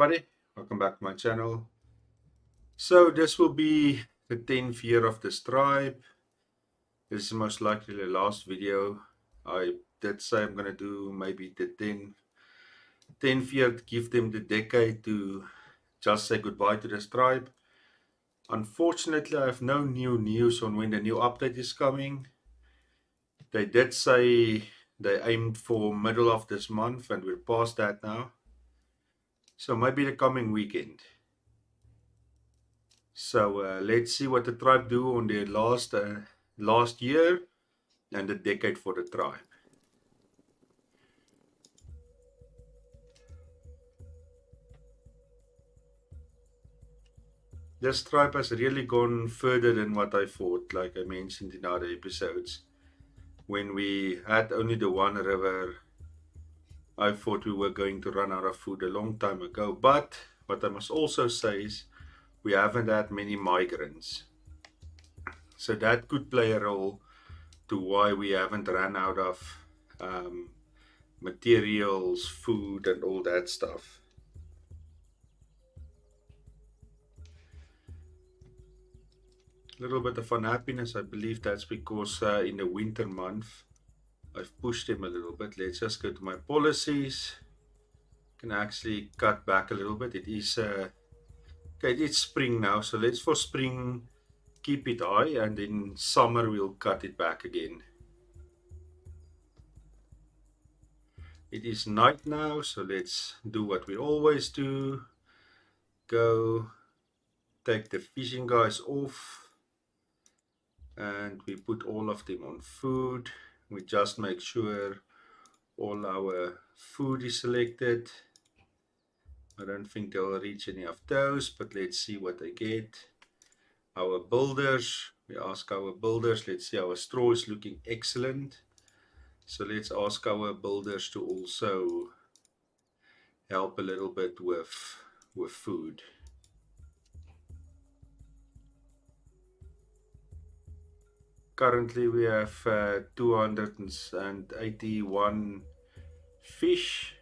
everybody, welcome back to my channel. So this will be the 10th year of this tribe. This is most likely the last video. I did say I'm gonna do maybe the 10th year to give them the decade to just say goodbye to this tribe. Unfortunately, I have no new news on when the new update is coming. They did say they aimed for middle of this month and we're past that now. So maybe the coming weekend. So let's see what the tribe do on their last year and the decade for the tribe. This tribe has really gone further than what I thought, like I mentioned in other episodes. When we had only the one river, I thought we were going to run out of food a long time ago. But what I must also say is we haven't had many migrants. So that could play a role to why we haven't run out of materials, food, and all that stuff. A little bit of unhappiness. I believe that's because in the winter month, I've pushed them a little bit. Let's just go to my policies. Can actually cut back a little bit. It is okay. It's spring now, so let's for spring keep it high, and in summer we'll cut it back again. It is night now, so let's do what we always do. Go take the fishing guys off, and we put all of them on food. We just make sure all our food is selected. I don't think they'll reach any of those, but let's see what they get. Our builders, we ask our builders, let's see, our straw is looking excellent. So let's ask our builders to also help a little bit with food. Currently we have 281 fish.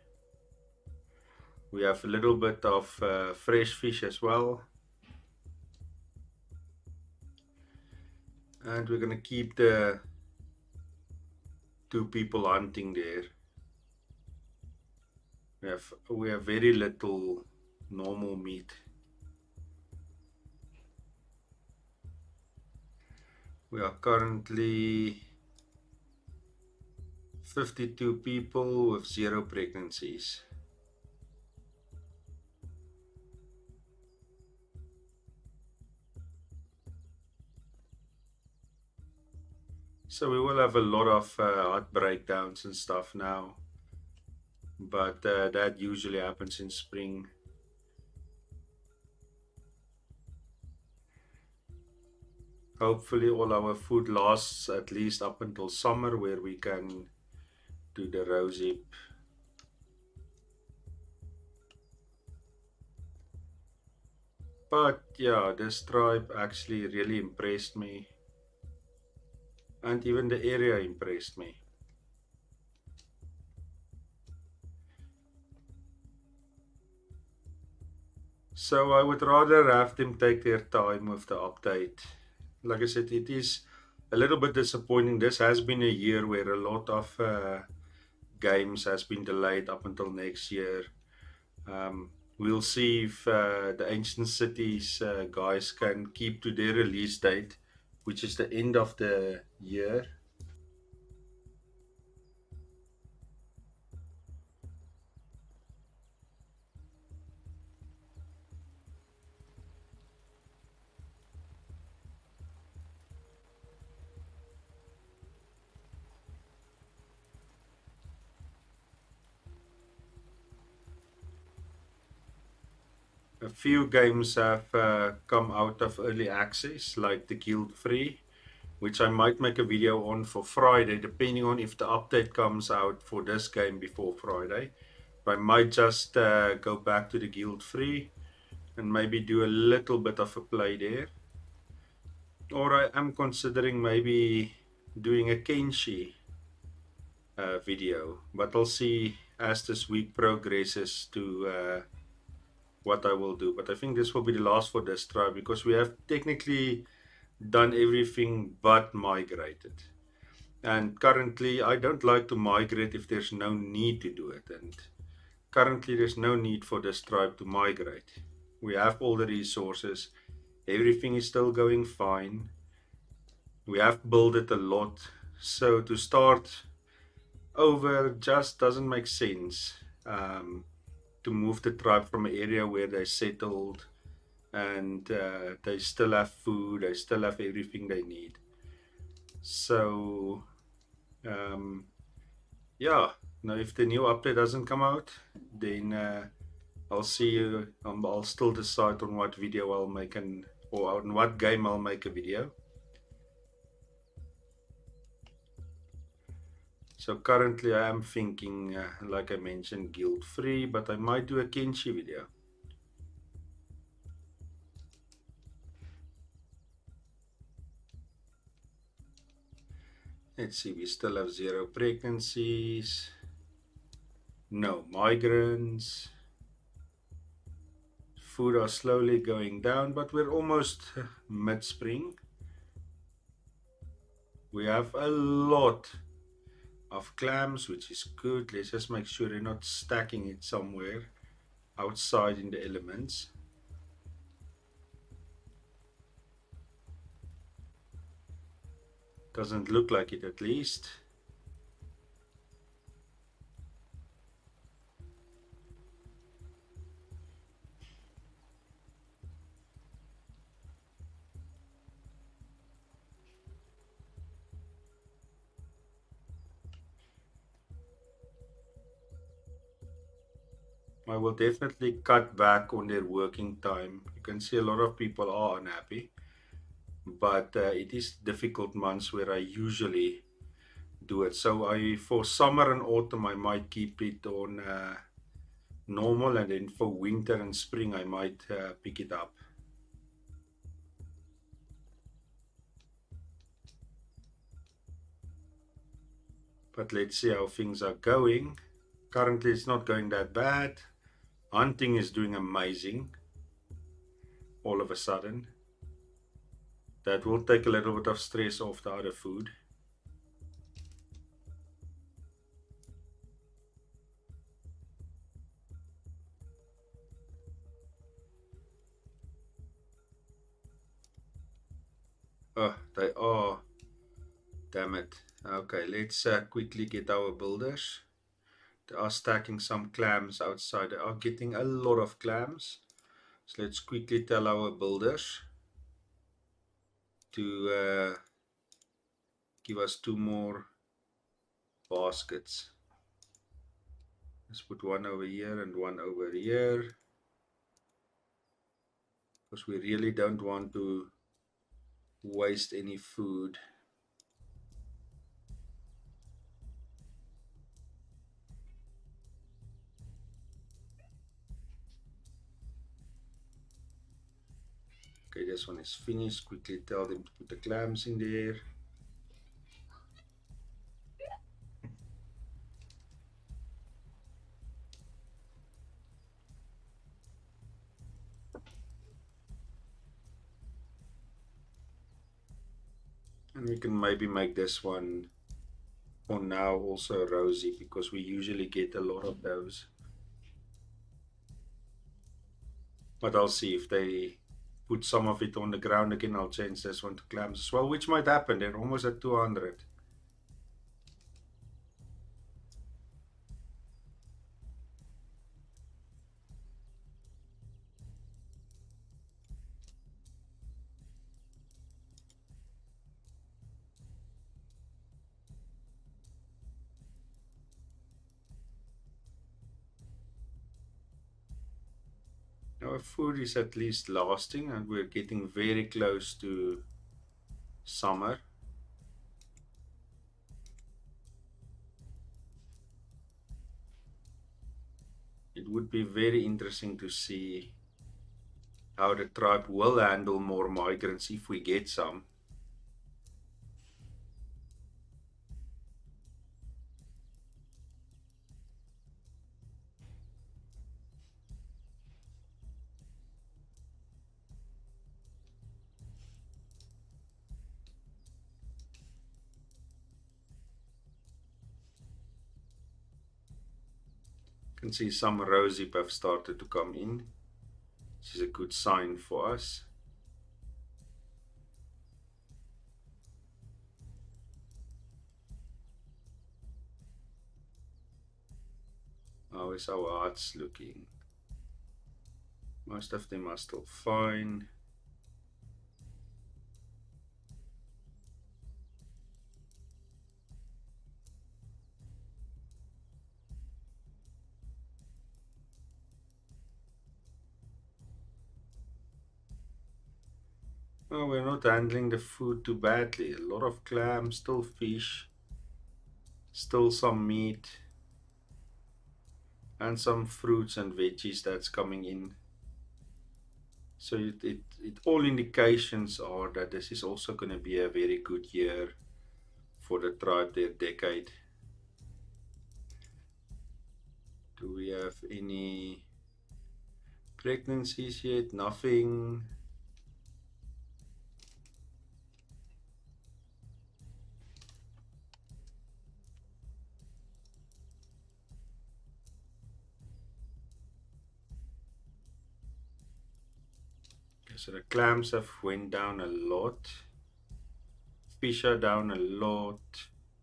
We have a little bit of fresh fish as well. And we're gonna keep the 2 people hunting there. We have very little normal meat. We are currently 52 people with 0 pregnancies. So we will have a lot of heart breakdowns and stuff now, but that usually happens in spring. Hopefully all our food lasts at least up until summer, where we can do the rosehip. But yeah, this tribe actually really impressed me, and even the area impressed me. So I would rather have them take their time with the update. Like I said, it is a little bit disappointing. This has been a year where a lot of games has been delayed up until next year. We'll see if the Ancient Cities guys can keep to their release date, which is the end of the year. A few games have come out of early access, like the Guild Free, which I might make a video on for Friday, depending on if the update comes out for this game before Friday. I might just go back to the Guild Free and maybe do a little bit of a play there. Or I am considering maybe doing a Kenshi video, but I'll see as this week progresses to what I will do. But I think this will be the last for this tribe because we have technically done everything but migrated. And currently, I don't like to migrate if there's no need to do it. And currently, there's no need for this tribe to migrate. We have all the resources. Everything is still going fine. We have built it a lot. So to start over just doesn't make sense. To move the tribe from an area where they settled and they still have food, they still have everything they need. So, um, yeah, now if the new update doesn't come out, then I'll see you. I'll still decide on what video I'll make or on what game I'll make a video. So currently I am thinking, like I mentioned, guild free, but I might do a Kenshi video. Let's see, we still have 0 pregnancies, no migrants. Food are slowly going down, but we're almost mid-spring. We have a lot of clams, which is good. Let's just make sure they're not stacking it somewhere outside in the elements. Doesn't look like it, at least. I will definitely cut back on their working time. You can see a lot of people are unhappy, but it is difficult months where I usually do it. So for summer and autumn, I might keep it on normal, and then for winter and spring, I might pick it up. But let's see how things are going. Currently, it's not going that bad. Hunting is doing amazing. All of a sudden, that will take a little bit of stress off the other food. Oh, they are. Damn it. Okay, let's quickly get our builders. They are stacking some clams outside. They are getting a lot of clams. So let's quickly tell our builders to give us 2 more baskets. Let's put one over here and one over here, because we really don't want to waste any food. Okay, this one is finished. Quickly tell them to put the clams in there. And we can maybe make this one for now also rosy, because we usually get a lot of those. But I'll see if they put some of it on the ground again. I'll change this one to clams as well, which might happen. They're almost at 200. Our food is at least lasting, and we're getting very close to summer. It would be very interesting to see how the tribe will handle more migrants if we get some. can see some rosehip have started to come in, which is a good sign for us. How is our hearts looking? Most of them are still fine. Well, we're not handling the food too badly. A lot of clams, still fish, still some meat, and some fruits and veggies that's coming in. So it all indications are that this is also going to be a very good year for the tribe their decade. Do we have any pregnancies yet? Nothing. Okay, so the clams have went down a lot. Fish are down a lot,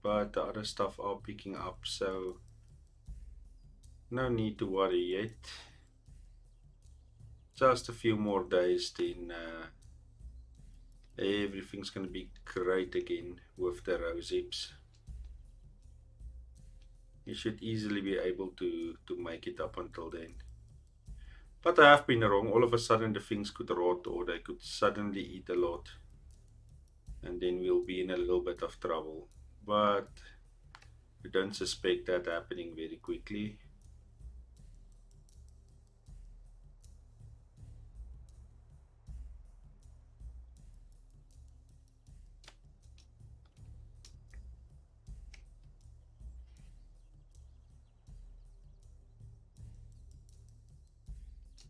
but the other stuff are picking up, so no need to worry yet. Just a few more days, then everything's going to be great again with the rose hips. You should easily be able to make it up until then. But I have been wrong. All of a sudden, the things could rot, or they could suddenly eat a lot, and then we'll be in a little bit of trouble. But we don't suspect that happening very quickly.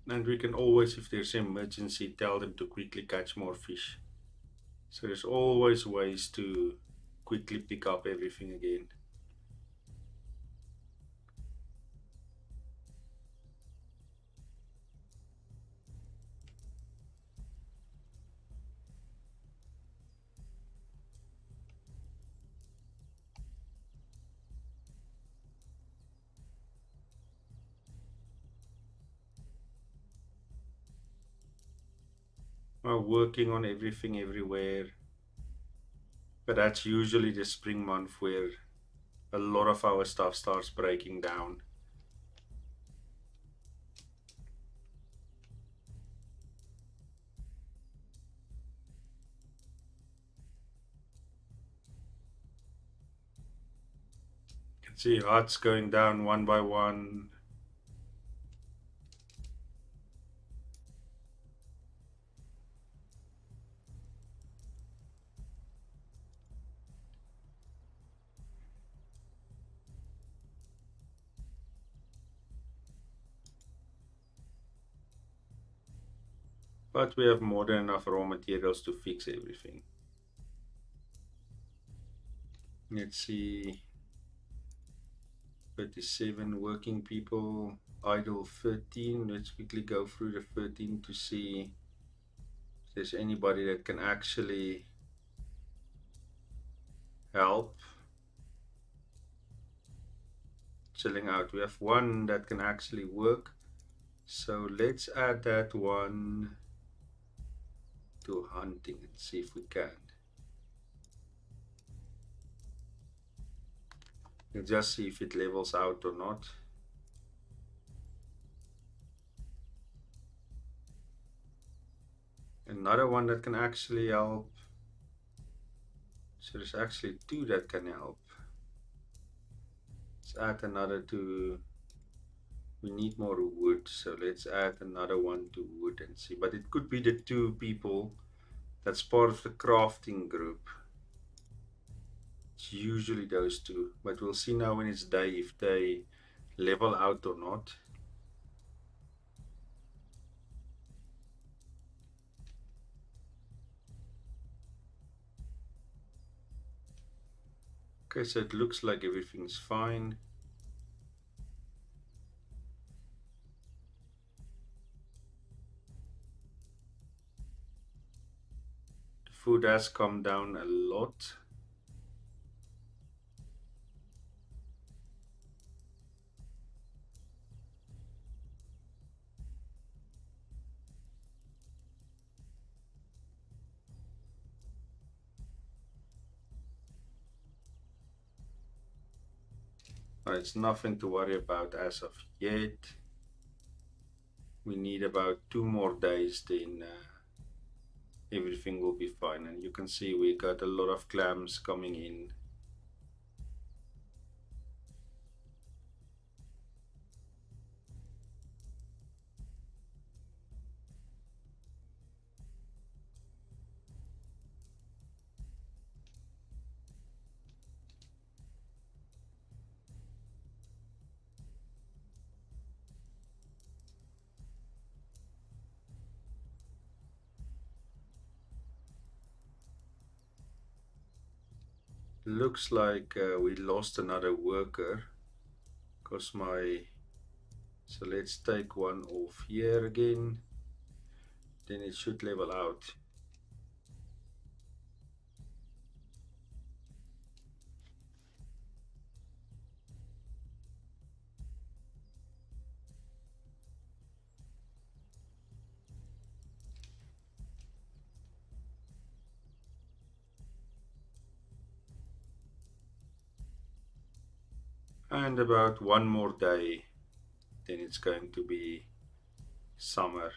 And we can always, if there's an emergency, tell them to quickly catch more fish. So there's always ways to quickly pick up everything again. We're working on everything everywhere. But that's usually the spring month where a lot of our stuff starts breaking down. You can see huts going down one by one. But we have more than enough raw materials to fix everything. Let's see. 37 working people, idle 13. Let's quickly go through the 13 to see if there's anybody that can actually help. Chilling out. We have one that can actually work. So let's add that one to hunting and see if we can. We'll just see if it levels out or not. Another one that can actually help. So there's actually two that can help. Let's add another to. We need more wood, so let's add another one to wood and see. But it could be the two people that's part of the crafting group. It's usually those two, but we'll see now when it's day if they level out or not. Okay, so it looks like everything's fine. food has come down a lot. It's nothing to worry about as of yet. We need about 2 more days, then everything will be fine. And you can see we got a lot of clams coming in. Looks like we lost another worker because my, so let's take one off here again, then it should level out. And about 1 more day, then it's going to be summer.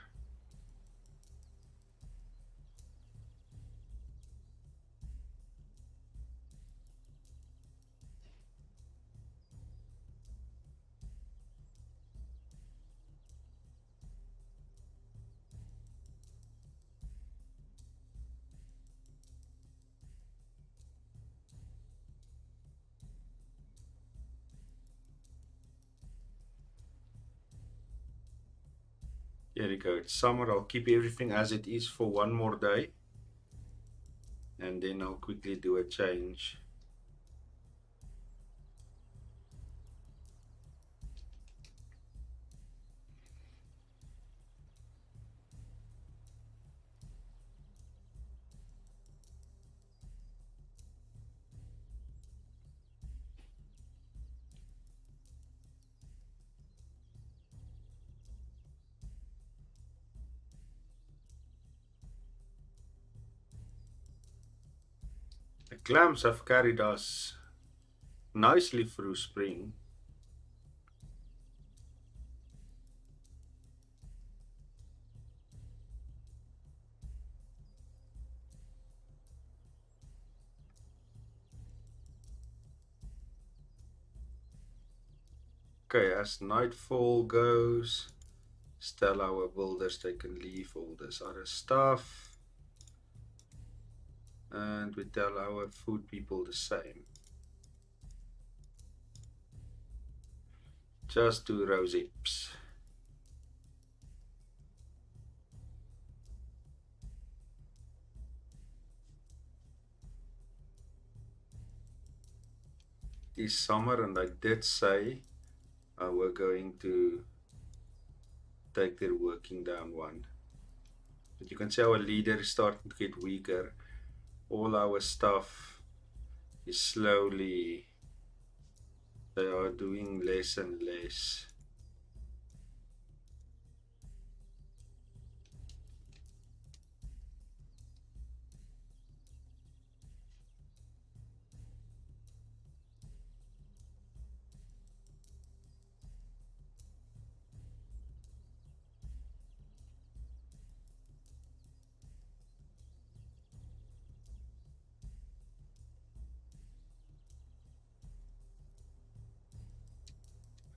Here we go, it's summer. I'll keep everything as it is for 1 more day, and then I'll quickly do a change. The clams have carried us nicely through spring. Okay, as nightfall goes, tell our builders they can leave all this other stuff. And we tell our food people the same. Just 2 rosehips. This summer, and I did say we're going to take their working down one. But you can see our leader is starting to get weaker. All our stuff is slowly, they are doing less and less.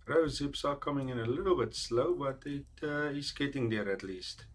Rosehips are coming in a little bit slow, but it is getting there at least.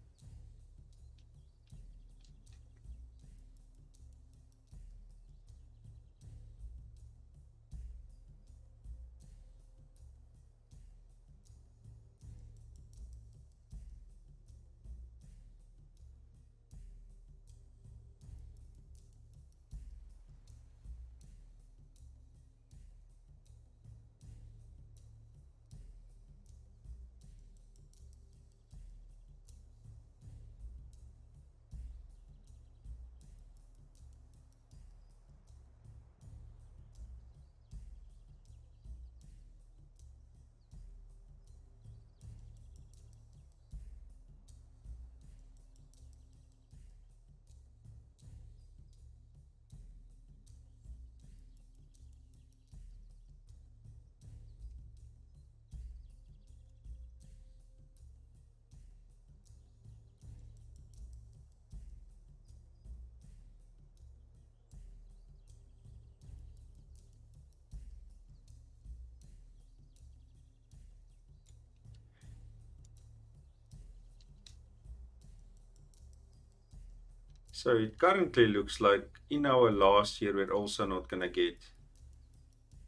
So it currently looks like in our last year we're also not gonna get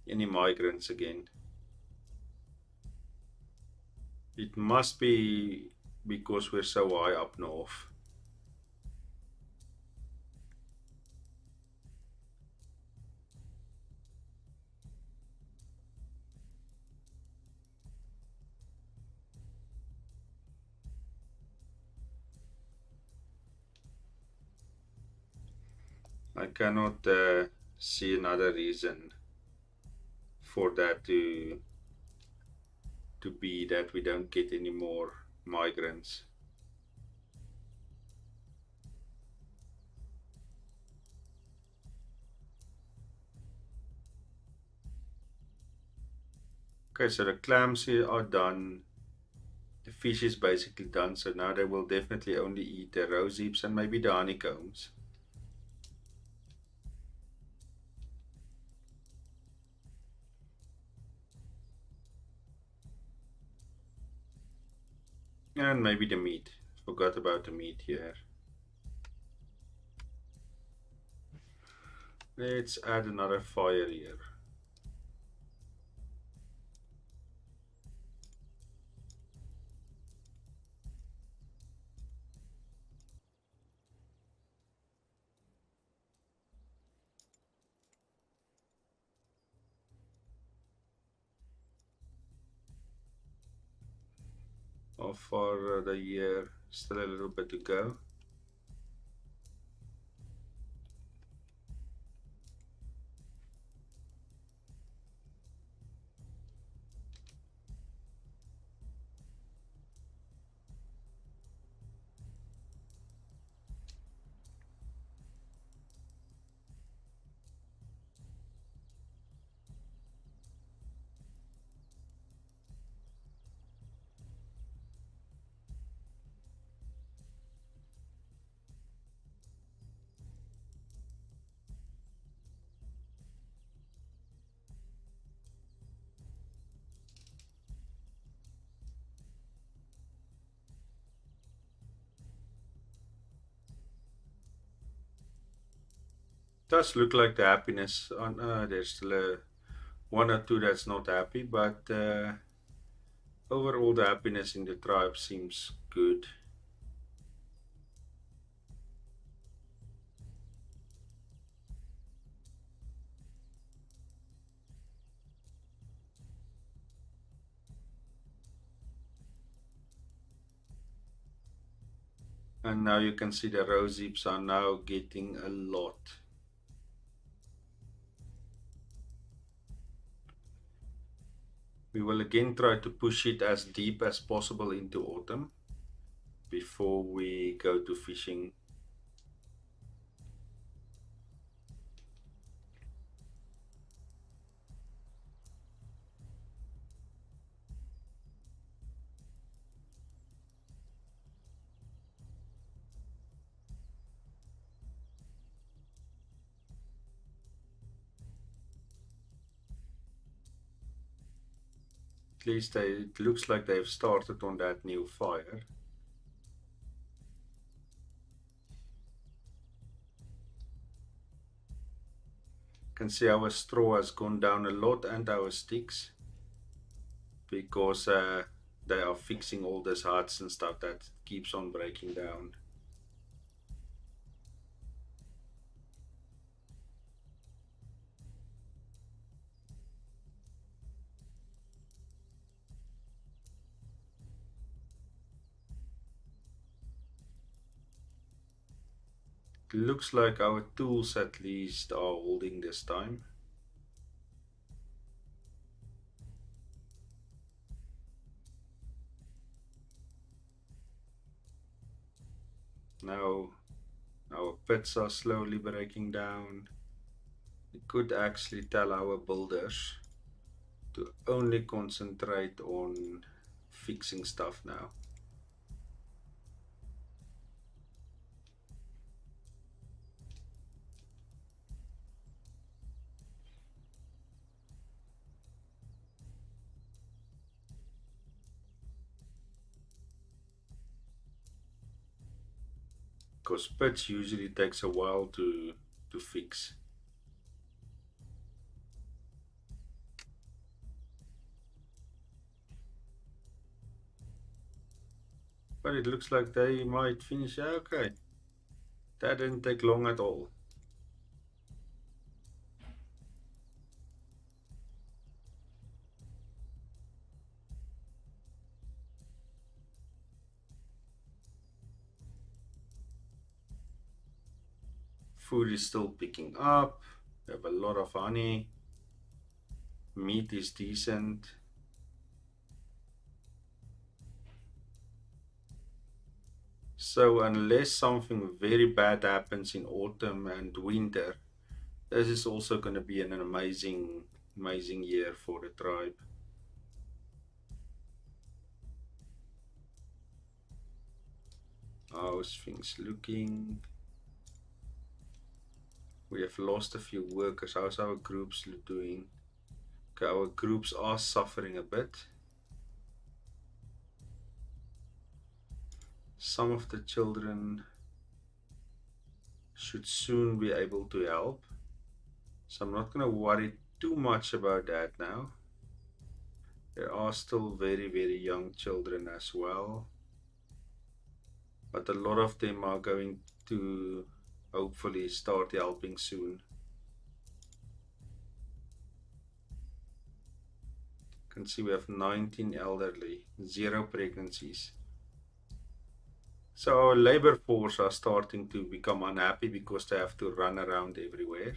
any migrants again. It must be because we're so high up north. I cannot see another reason for that to be that we don't get any more migrants. Okay, so the clams here are done. The fish is basically done, so now they will definitely only eat the rose hips and maybe the honeycombs. And maybe the meat. Forgot about the meat here. Let's add another fire here. How far the year? Still a little bit to go. Does look like the happiness on there's still a one or two that's not happy, but overall the happiness in the tribe seems good. And now you can see the rose hips are now getting a lot. We will again try to push it as deep as possible into autumn before we go to fishing. At least it looks like they've started on that new fire. Can see our straw has gone down a lot and our sticks because they are fixing all these huts and stuff that keeps on breaking down. It looks like our tools at least are holding this time. Now our pits are slowly breaking down. We could actually tell our builders to only concentrate on fixing stuff now. because pitch usually takes a while to fix. But it looks like they might finish. Okay, that didn't take long at all. Food is still picking up. We have a lot of honey. Meat is decent. So unless something very bad happens in autumn and winter, this is also going to be an amazing year for the tribe. How's things looking? We have lost a few workers. How's our groups doing? Okay, our groups are suffering a bit. Some of the children should soon be able to help. So I'm not going to worry too much about that now. There are still very young children as well. But a lot of them are going to hopefully start helping soon. You can see we have 19 elderly, 0 pregnancies. So our labor force are starting to become unhappy because they have to run around everywhere.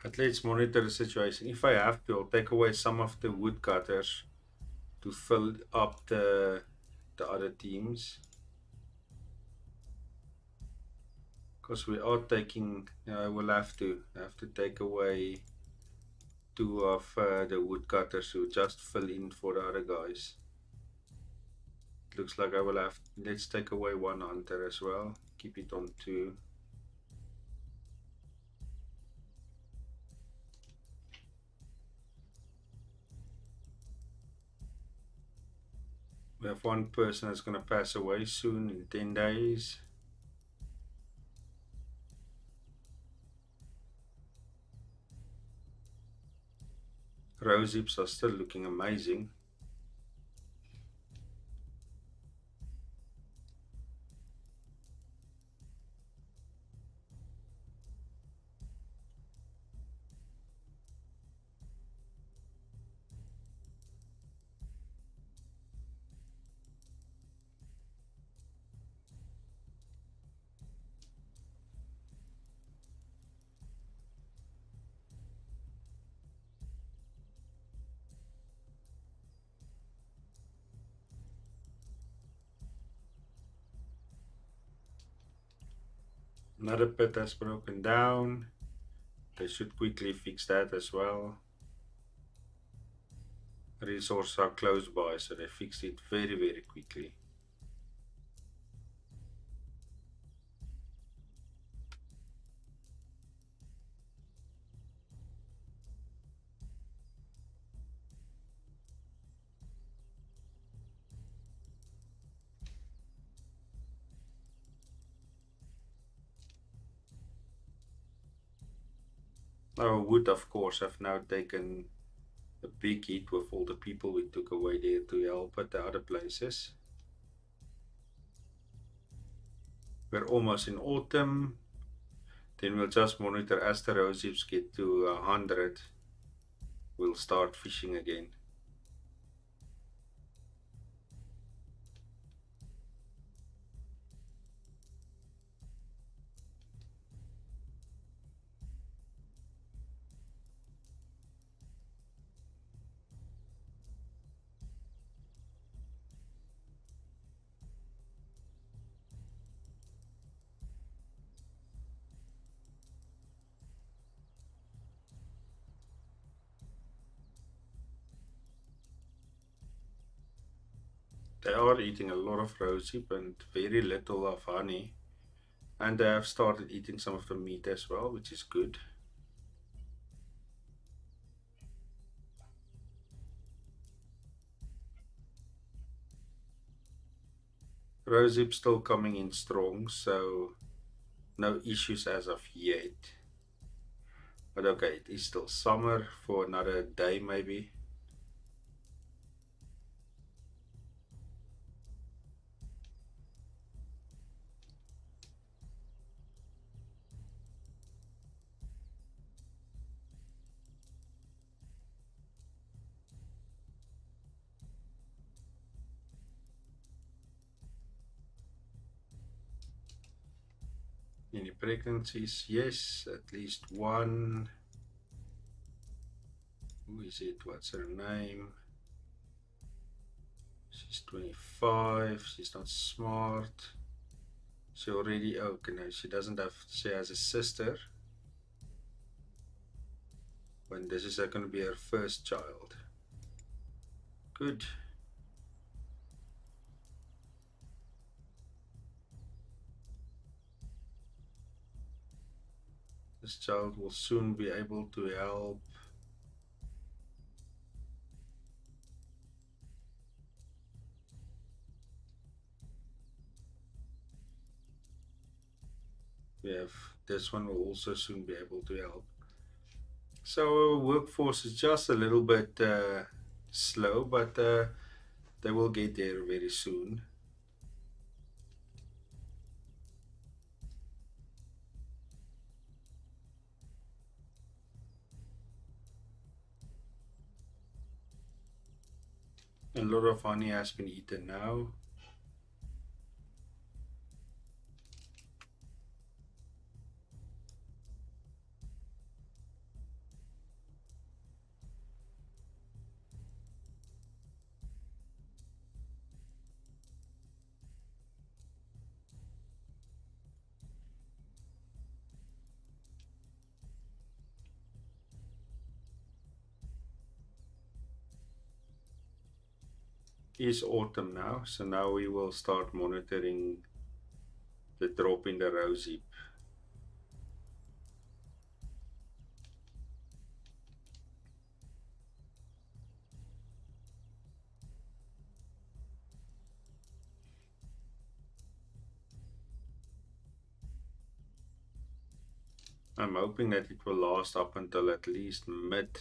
But let's monitor the situation. If I have to, I'll take away some of the woodcutters to fill up the other teams. Because we are taking, I will have to take away 2 of the woodcutters to just fill in for the other guys. It looks like I will have, let's take away 1 hunter as well. Keep it on 2. We have 1 person that's going to pass away soon in 10 days. Rose hips are still looking amazing. Another pit has broken down. They should quickly fix that as well. Resources are close by, so they fixed it very quickly. Our wood, of course, have now taken a big hit with all the people we took away there to help at the other places. We're almost in autumn. Then we'll just monitor as the rose hips get to 100. We'll start fishing again. They are eating a lot of rosehip and very little of honey. And they have started eating some of the meat as well, which is good. Rosehip still coming in strong, so no issues as of yet. But okay, it is still summer for another day maybe. Any pregnancies? Yes, at least one. Who is it? What's her name? She's 25. She's not smart. She already, oh, no, she doesn't have, she has a sister. When this is going to be her first child. Good. This child will soon be able to help. We have this one will also soon be able to help. So our workforce is just a little bit slow, but they will get there very soon. A lot of honey has been eaten now. It's autumn now, so now we will start monitoring the drop in the rosehip. I'm hoping that it will last up until at least mid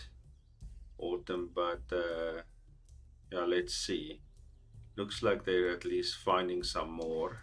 autumn, but yeah, let's see. Looks like they're at least finding some more.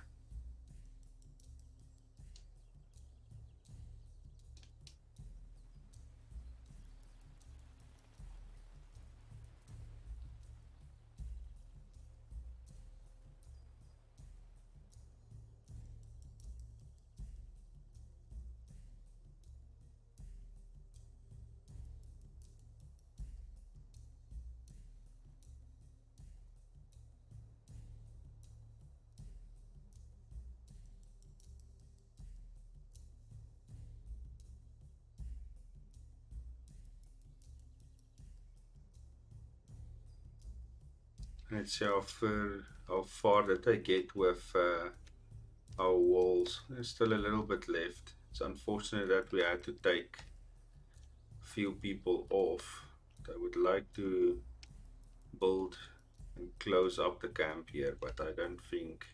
Let's see how far that they get with our walls. There's still a little bit left. It's unfortunate that we had to take a few people off. I would like to build and close up the camp here, but I don't think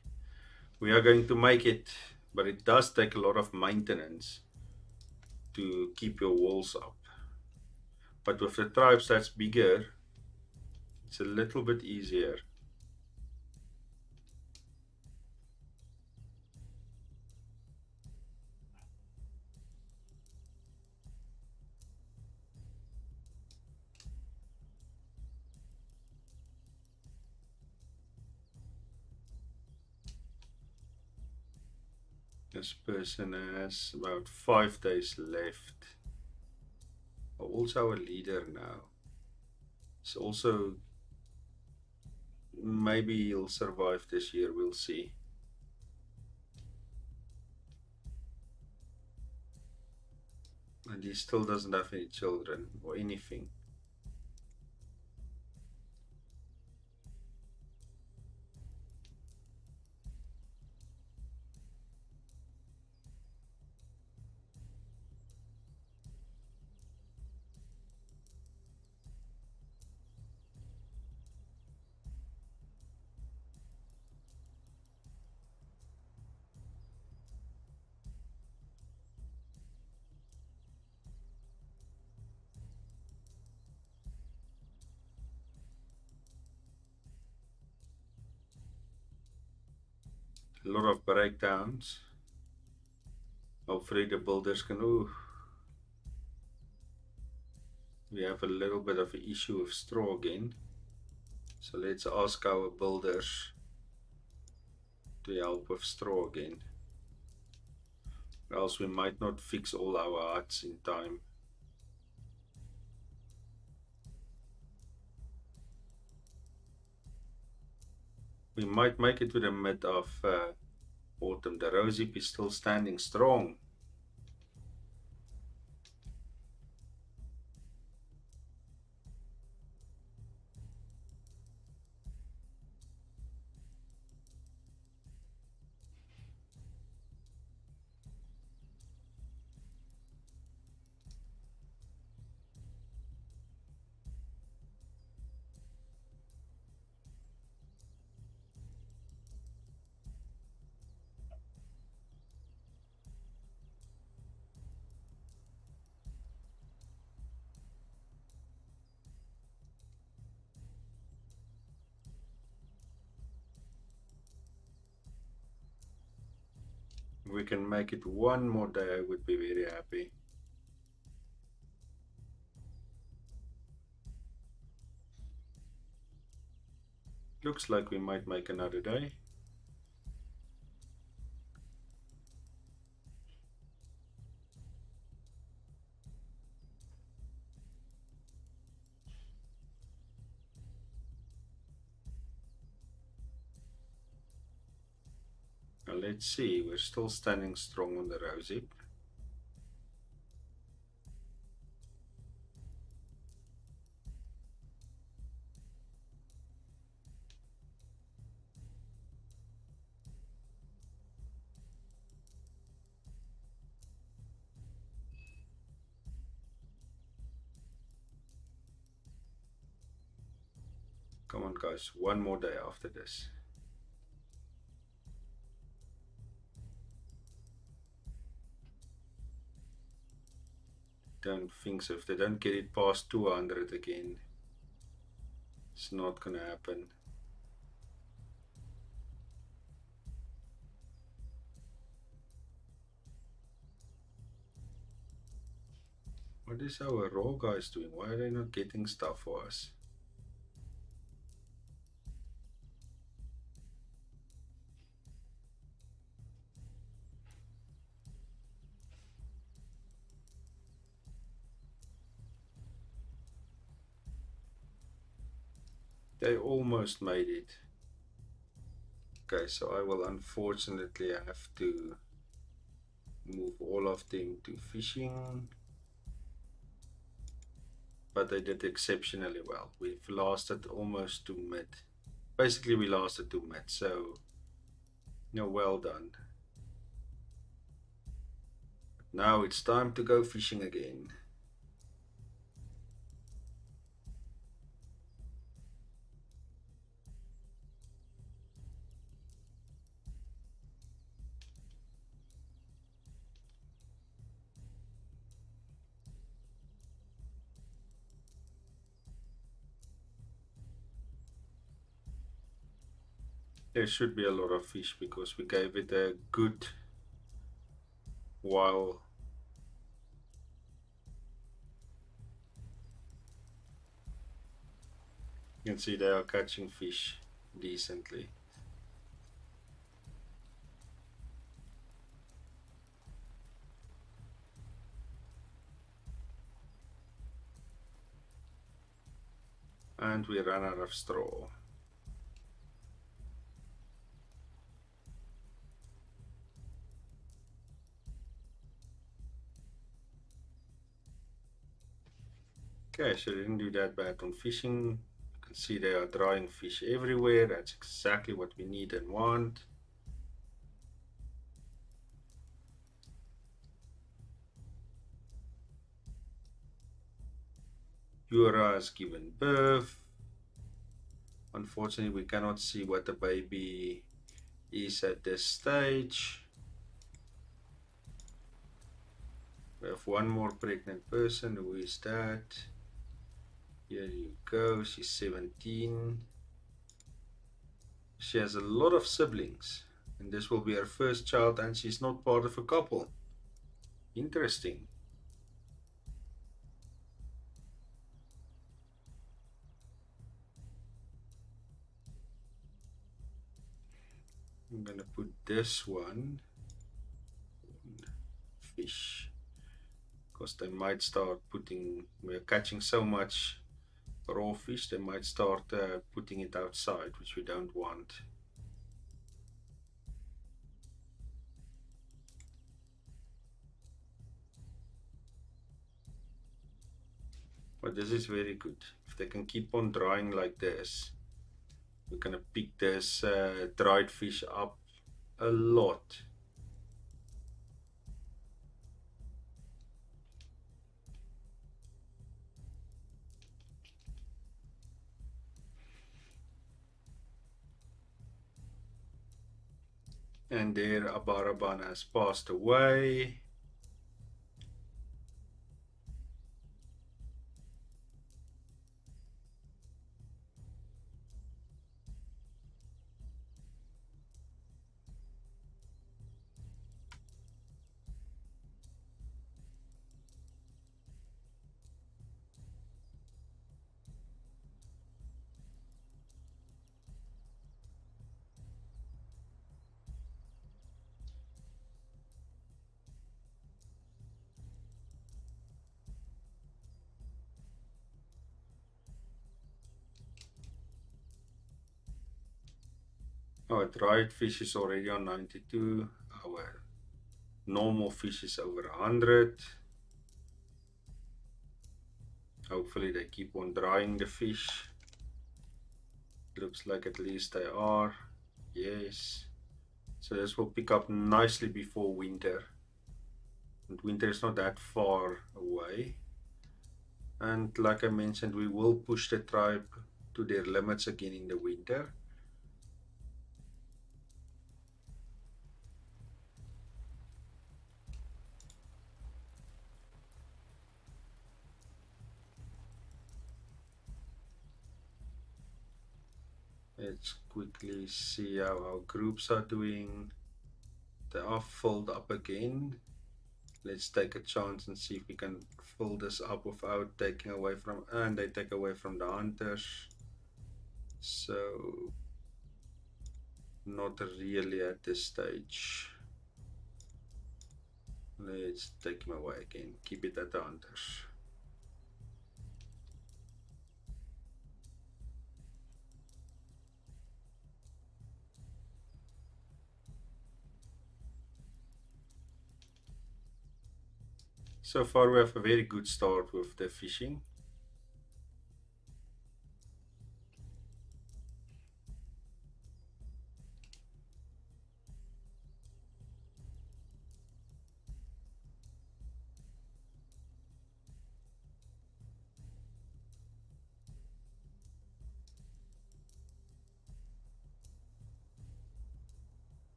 we are going to make it. But it does take a lot of maintenance to keep your walls up. But with the tribes that's bigger, it's a little bit easier. This person has about 5 days left. Also a leader now. It's also maybe he'll survive this year. We'll see. And he still doesn't have any children or anything. a lot of breakdowns. Hopefully the builders can... Ooh, we have a little bit of an issue with straw again. So let's ask our builders to help with straw again. Or else we might not fix all our huts in time. We might make it to the mid of autumn. The rose hip is still standing strong. If we can make it one more day, I would be very happy. Looks like we might make another day. Now let's see, we're still standing strong on the rose hip. Come on guys, one more day after this. Don't think so. If they don't get it past 200 again, it's not gonna happen. What is our raw guys doing? Why are they not getting stuff for us? They almost made it. Okay, so I will unfortunately have to move all of them to fishing. But they did exceptionally well. We've lasted almost to mid. Basically we lasted to mid, so well done. Now it's time to go fishing again. There should be a lot of fish because we gave it a good while. You can see they are catching fish decently. And we ran out of straw. Okay, so they didn't do that bad on fishing. You can see they are drying fish everywhere. That's exactly what we need and want. Yura has given birth. Unfortunately, we cannot see what the baby is at this stage. We have one more pregnant person. Who is that? Here you go. She's 17. She has a lot of siblings. And this will be her first child, and she's not part of a couple. Interesting. I'm gonna put this one fish, because they might start putting, we're catching so much raw fish, they might start putting it outside, which we don't want. But this is very good. If they can keep on drying like this, we're gonna pick this dried fish up a lot. And there Abaraban has passed away. Our dried fish is already on 92. Our normal fish is over 100. Hopefully they keep on drying the fish. Looks like at least they are. Yes. So this will pick up nicely before winter. And winter is not that far away. And like I mentioned, we will push the tribe to their limits again in the winter. Let's quickly see how our groups are doing. They are filled up again. Let's take a chance and see if we can fill this up without taking away from, and they take away from the hunters. So not really at this stage. Let's take him away again. Keep it at the hunters. So far we have a very good start with the fishing.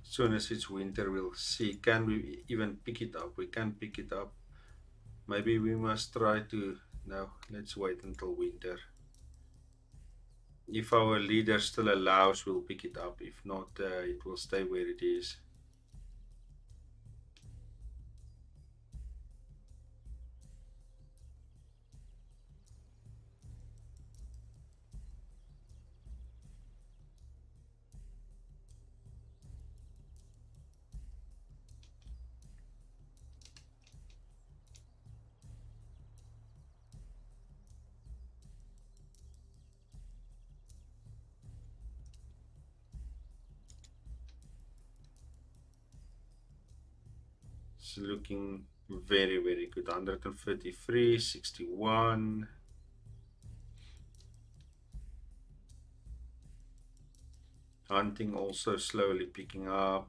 Soon as it's winter, we'll see, can we even pick it up? We can pick it up. Maybe we must try to, no, let's wait until winter. If our leader still allows, we'll pick it up. If not, it will stay where it is. It's looking very, very good. 133, 61. Hunting also slowly picking up.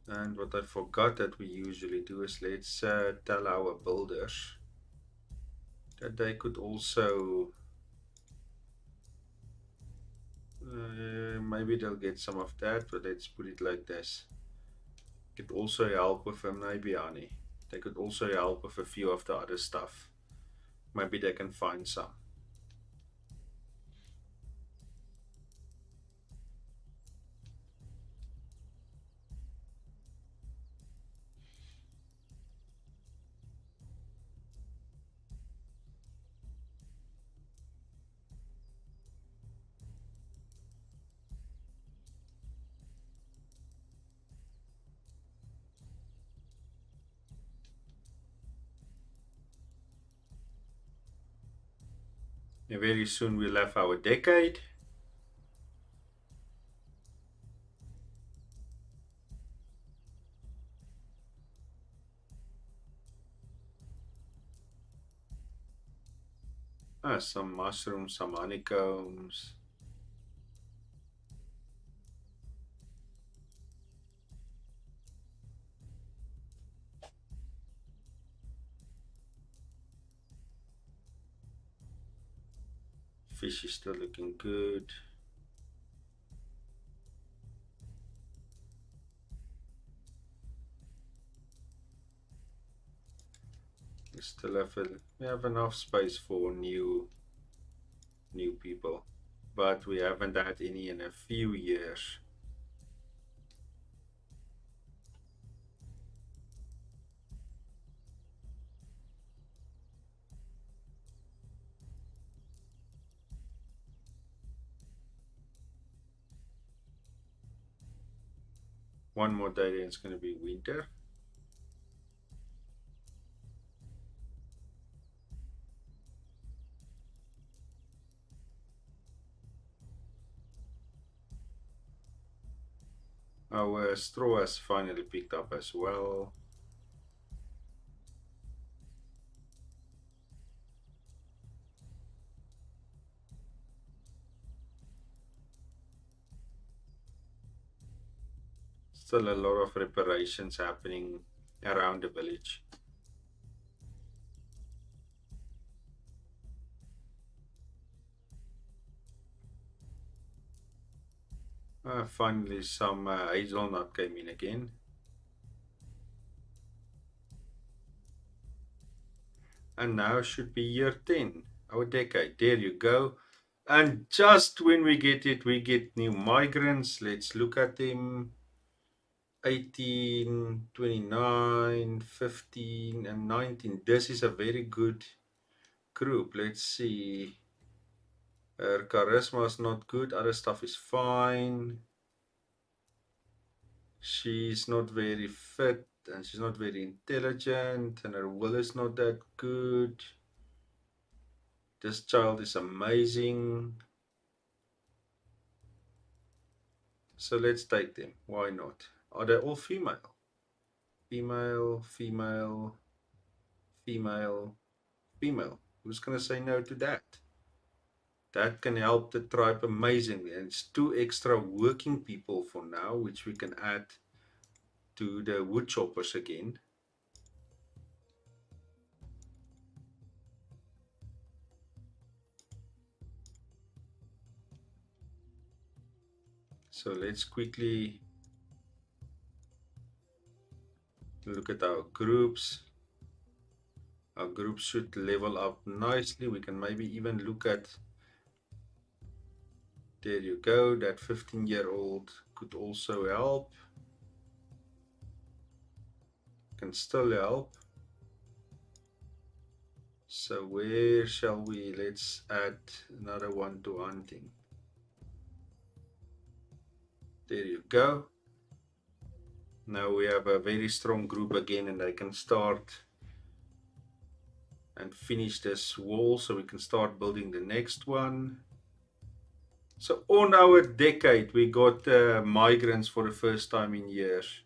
And what I forgot that we usually do is let's tell our builders that they could also, maybe they'll get some of that, but let's put it like this. Could also help with maybe honey. They could also help with a few of the other stuff. Maybe they can find some. And very soon we'll have our decade. Some mushrooms, some honeycombs. Fish is still looking good. We still have we have enough space for new people, but we haven't had any in a few years. One more day and it's going to be winter. Our straw has finally picked up as well. Still a lot of reparations happening around the village. Finally, some hazelnut came in again. And now should be year 10, our decade. There you go. And just when we get it, we get new migrants. Let's look at them. 18, 29, 15, and 19. This is a very good group. Let's see. Her charisma is not good. Other stuff is fine. She's not very fit and she's not very intelligent and her will is not that good. This child is amazing. So let's take them. Why not? Are they all female? Female, female, female, female. Who's going to say no to that? That can help the tribe amazingly. And it's 2 extra working people for now, which we can add to the wood choppers again. So let's quickly look at our groups. Our groups should level up nicely. We can maybe even look at, there you go, that 15-year-old could also help. Can still help. So where shall we, let's add another one to hunting. There you go. Now we have a very strong group again and I can start and finish this wall so we can start building the next one. So on our decade we got migrants for the first time in years.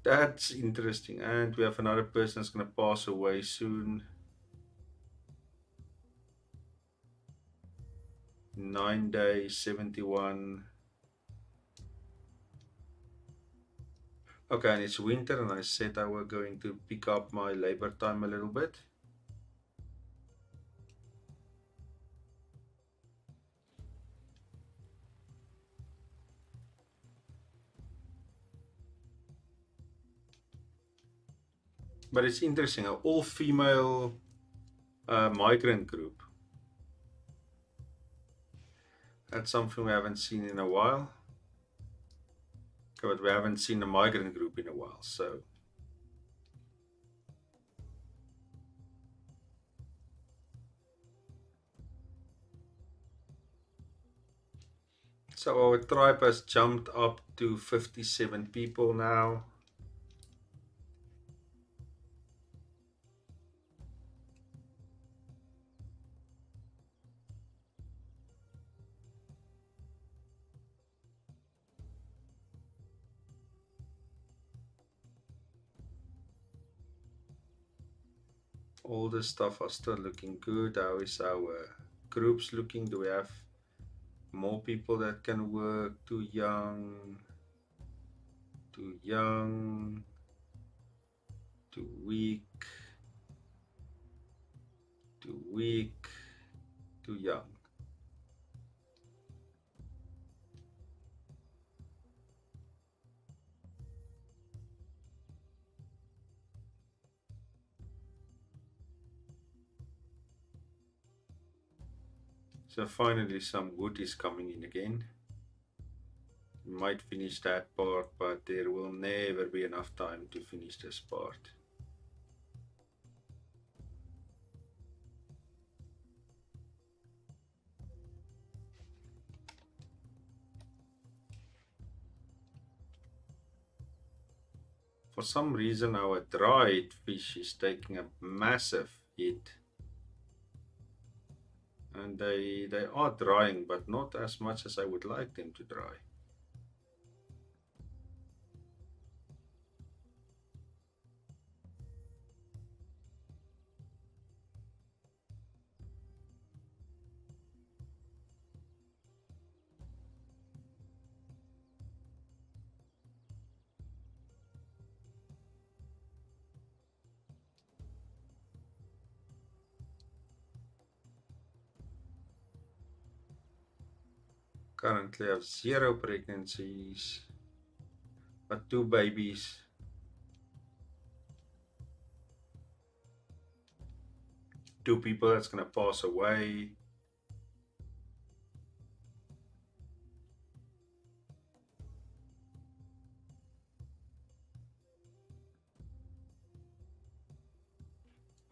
That's interesting. And we have another person that's going to pass away soon. 9 days, 71. Okay, and it's winter and I said I were going to pick up my labor time a little bit. But it's interesting, an all-female migrant group. That's something we haven't seen in a while. But we haven't seen a migrant group in a while, so. So our tribe has jumped up to 57 people now. All the stuff are still looking good. How is our groups looking? Do we have more people that can work? Too young, too young, too weak, too weak, too young. So finally some wood is coming in again. We might finish that part, but there will never be enough time to finish this part. For some reason our dried fish is taking a massive hit. And they are drying, but not as much as I would like them to dry. Currently I have 0 pregnancies, but 2 babies. Two people that's gonna pass away.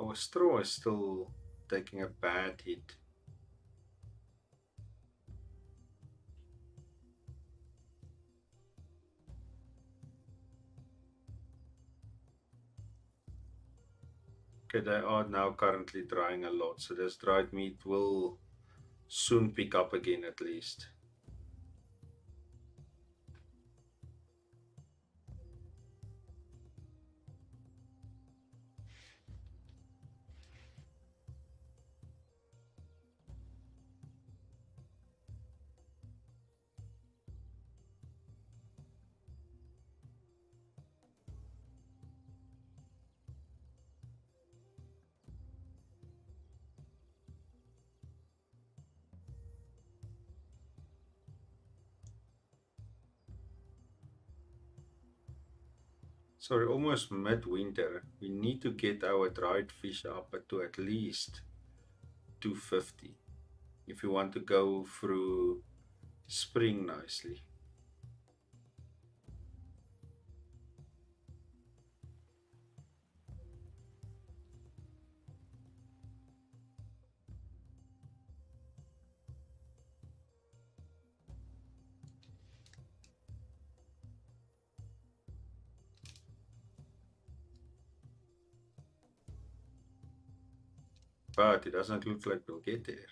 Our straw is still taking a bad hit. Okay, they are now currently drying a lot, so this dried meat will soon pick up again at least. So we're almost mid-winter. We need to get our dried fish up to at least 250 if we want to go through spring nicely. But it doesn't look like we'll get there.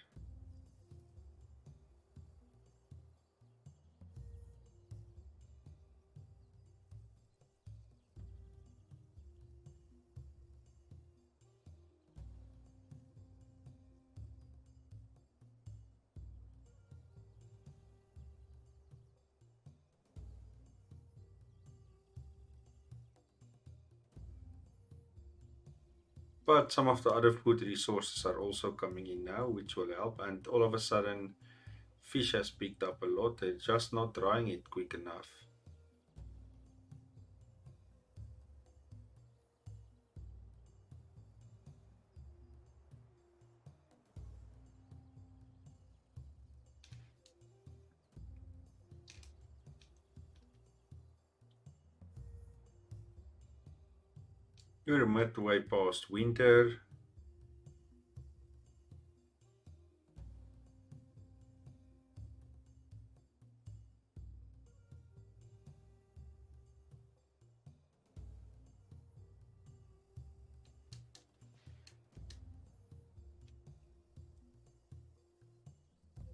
But some of the other food resources are also coming in now, which will help. And all of a sudden, fish has picked up a lot. They're just not drying it quick enough. We're midway past winter.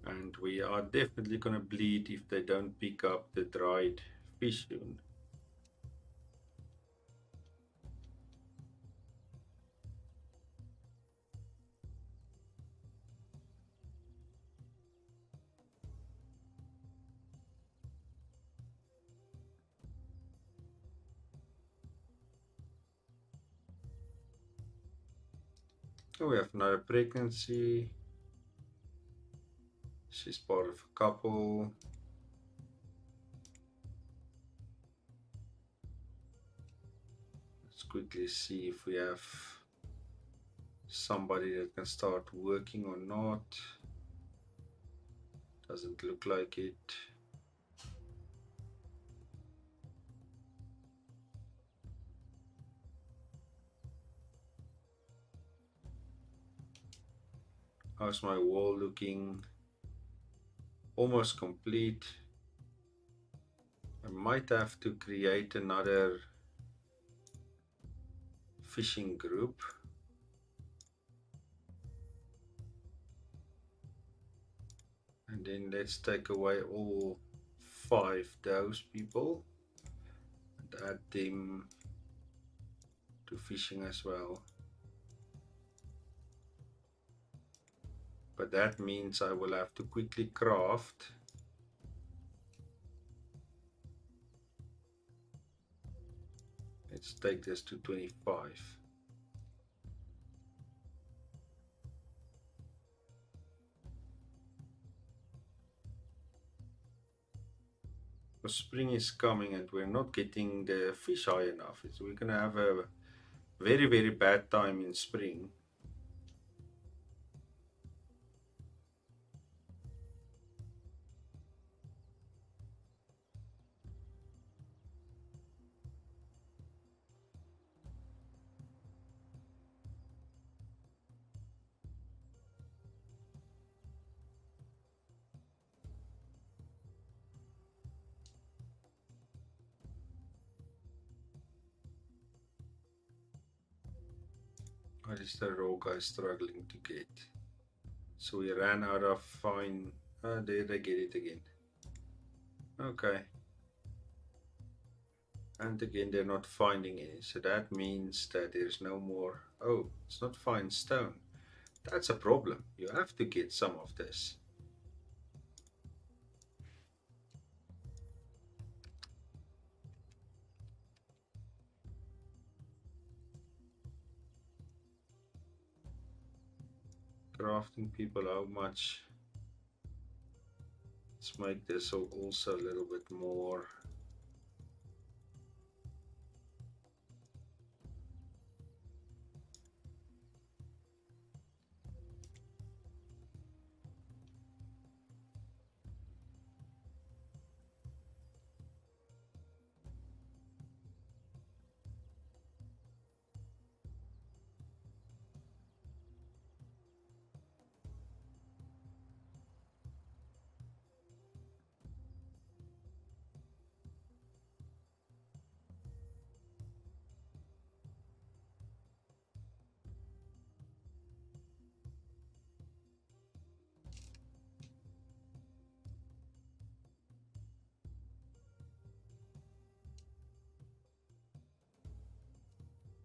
And we are definitely going to bleed if they don't pick up the dried fish soon. Oh, we have another pregnancy. She's part of a couple. Let's quickly see if we have somebody that can start working or not. Doesn't look like it. How's my wall looking? Almost complete. I might have to create another fishing group. And then let's take away all 5 those people and add them to fishing as well. But that means I will have to quickly craft Let's take this to 25. Spring is coming and we're not getting the fish high enough. We're gonna have a very, very bad time in spring. What is the raw guy struggling to get? So we ran out of fine. There they get it again. Okay. And again, they're not finding any. So that means that there's no more. Oh, it's not fine stone. That's a problem. You have to get some of this. Crafting people, how much? Let's make this also a little bit more.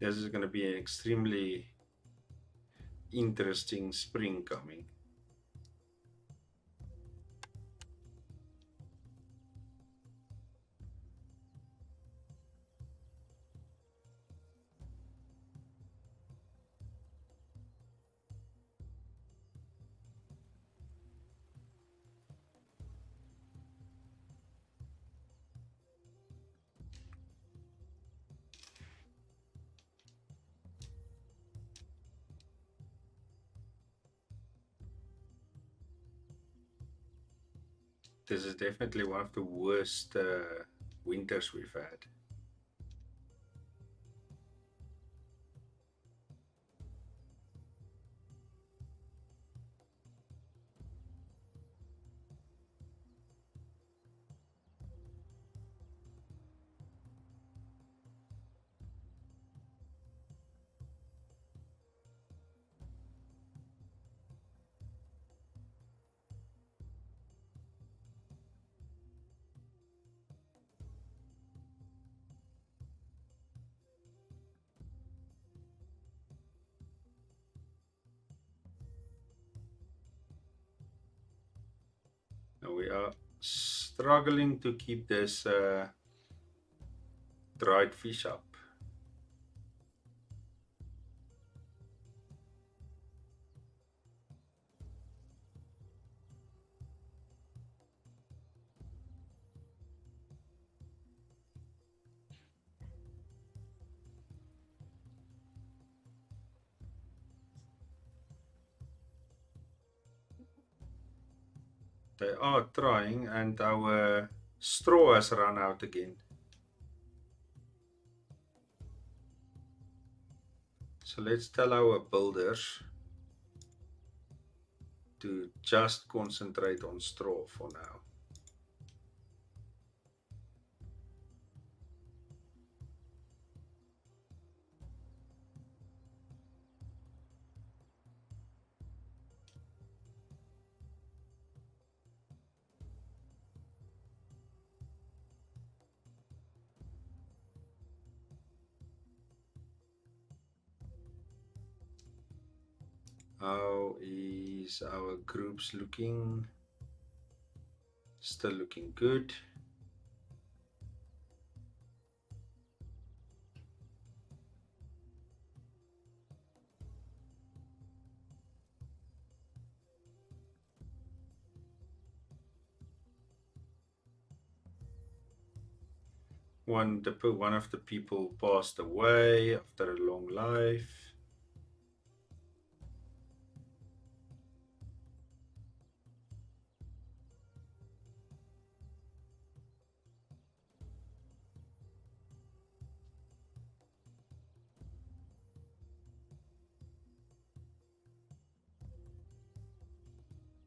This is going to be an extremely interesting spring coming. This is definitely one of the worst winters we've had. Now we are struggling to keep this dried fish up. They are trying, and our straw has run out again. So let's tell our builders to just concentrate on straw for now. How is our groups looking? Still looking good. One of the people passed away after a long life.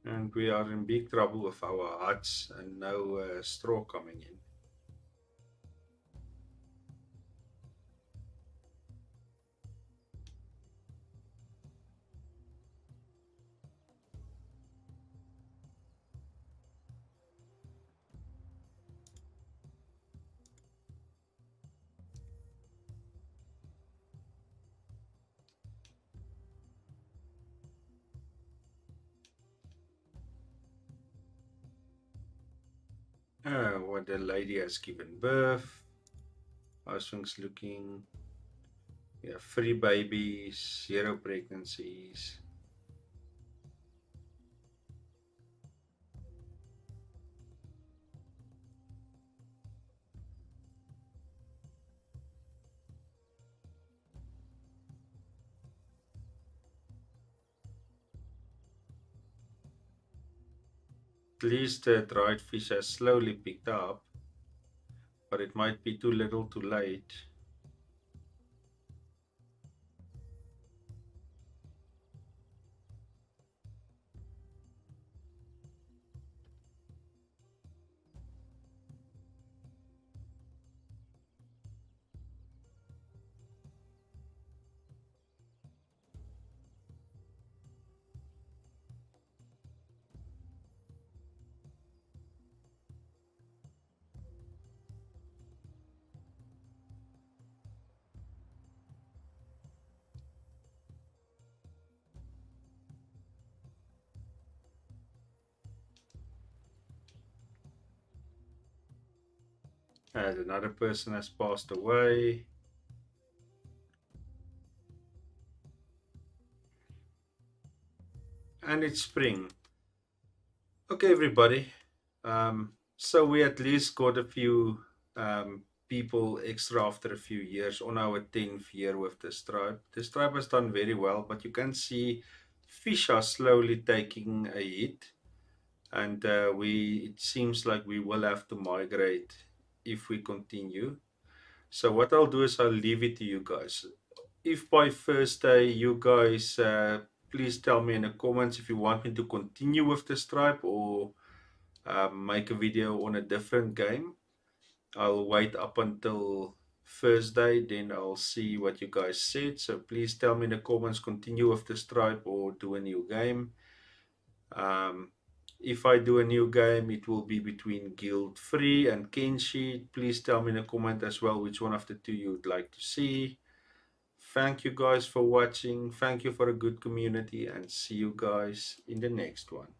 And we are in big trouble with our huts and no straw coming in. What the lady has given birth. How's things looking? We have 3 babies, 0 pregnancies. At least the dried fish has slowly picked up, but it might be too little too late. And another person has passed away. And it's spring. Okay, everybody. So we at least got a few people extra after a few years on our 10th year with the stripe. The stripe has done very well, but you can see fish are slowly taking a hit, and it seems like we will have to migrate if we continue. So what I'll do is I'll leave it to you guys. If by first day you guys please tell me in the comments if you want me to continue with the stripe or make a video on a different game. I'll wait up until first day, then I'll see what you guys said. So please tell me in the comments, continue with the stripe or do a new game. Um, if I do a new game, it will be between Guild Free and Kenshi. Please tell me in a comment as well which one of the two you would like to see. Thank you guys for watching. Thank you for a good community and see you guys in the next one.